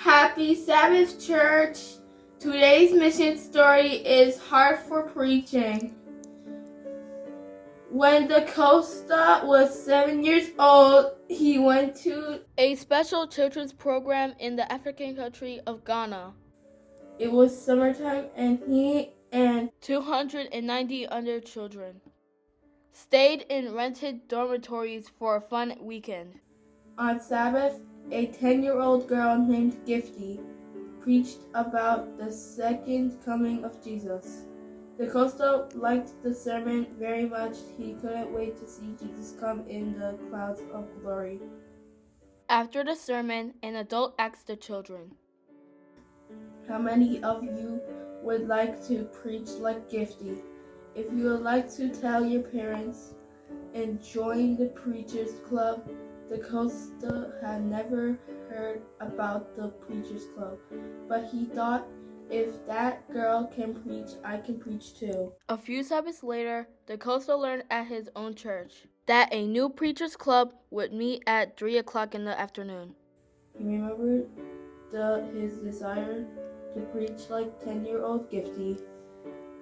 Happy Sabbath, church! Today's mission story is Heart for Preaching. When Dacosta was 7 years old, he went to a special children's program in the African country of Ghana. It was summertime and he and 290 other children stayed in rented dormitories for a fun weekend. On Sabbath, a 10-year-old girl named Gifty preached about the second coming of Jesus. Dacosta liked the sermon very much. He couldn't wait to see Jesus come in the clouds of glory. After the sermon, an adult asked the children, "How many of you would like to preach like Gifty? If you would like to tell your parents and join the Preachers Club." Dacosta had never heard about the Preachers Club, but he thought, if that girl can preach, I can preach too. A few Sabbaths later, Dacosta learned at his own church that a new Preachers Club would meet at 3 o'clock in the afternoon. He remembered his desire to preach like 10-year-old Gifty,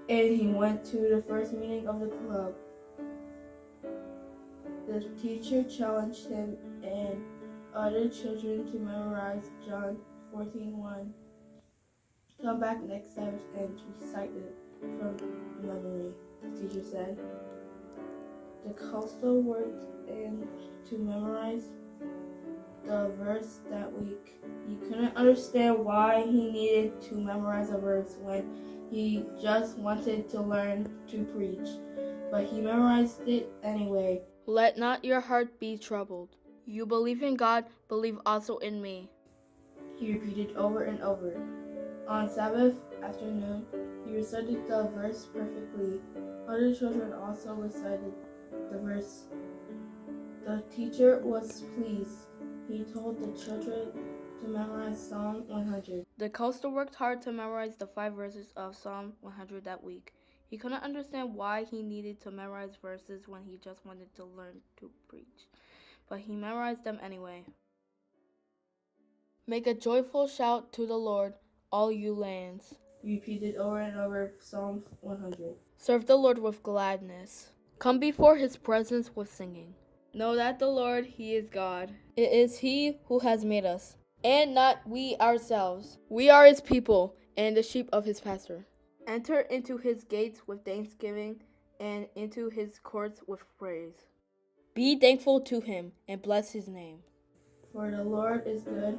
and he went to the first meeting of the club. The teacher challenged him and other children to memorize John 14:1. Come back next Sabbath and recite it from memory, the teacher said. Dacosta worked to memorize the verse that week. He couldn't understand why he needed to memorize a verse when he just wanted to learn to preach, but he memorized it anyway. Let not your heart be troubled. You believe in God, believe also in me, he repeated over and over. On Sabbath afternoon, he recited the verse perfectly. Other children also recited the verse. The teacher was pleased. He told the children to memorize Psalm 100. Dacosta worked hard to memorize the 5 verses of Psalm 100 that week. He couldn't understand why he needed to memorize verses when he just wanted to learn to preach, but he memorized them anyway. Make a joyful shout to the Lord, all you lands, he repeated over and over Psalm 100. Serve the Lord with gladness. Come before his presence with singing. Know that the Lord, he is God. It is he who has made us, and not we ourselves. We are his people, and the sheep of his pasture. Enter into his gates with thanksgiving, and into his courts with praise. Be thankful to him, and bless his name. For the Lord is good,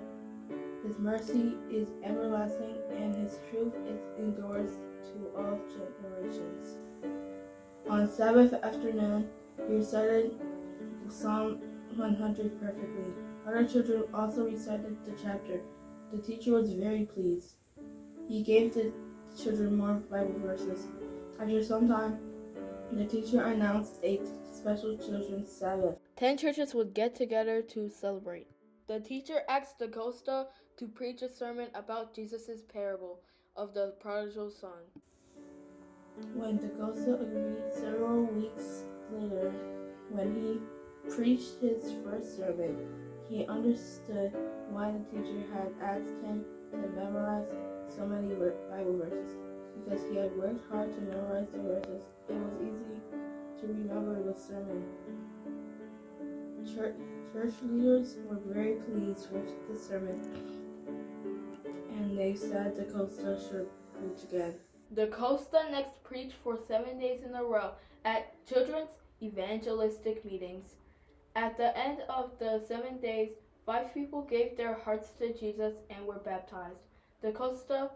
his mercy is everlasting, and his truth endures to all generations. On Sabbath afternoon, he recited Psalm 100 perfectly. Other children also recited the chapter. The teacher was very pleased. He gave the children more Bible verses. After some time, the teacher announced a special children's Sabbath. 10 churches would get together to celebrate. The teacher asked Dacosta to preach a sermon about Jesus' parable of the prodigal son. When Dacosta agreed several weeks later, when he preached his first sermon, he understood why the teacher had asked him to memorize so many Bible verses. Because he had worked hard to memorize the verses, it was easy to remember the sermon. Church leaders were very pleased with the sermon, and they said Dacosta should preach again. Dacosta next preached for 7 days in a row at children's evangelistic meetings. At the end of the 7 days, 5 people gave their hearts to Jesus and were baptized. Dacosta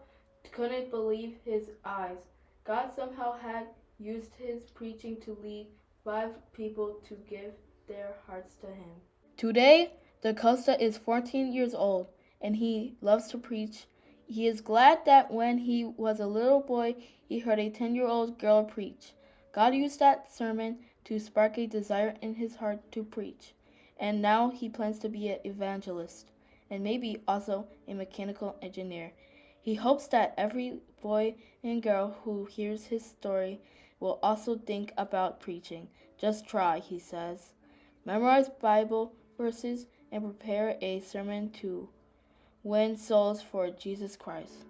couldn't believe his eyes. God somehow had used his preaching to lead 5 people to give their hearts to him. Today, Dacosta is 14 years old, and he loves to preach. He is glad that when he was a little boy, he heard a 10-year-old girl preach. God used that sermon to spark a desire in his heart to preach, and now he plans to be an evangelist, and maybe also a mechanical engineer. He hopes that every boy and girl who hears his story will also think about preaching. Just try, he says. Memorize Bible verses and prepare a sermon to Win souls for Jesus Christ.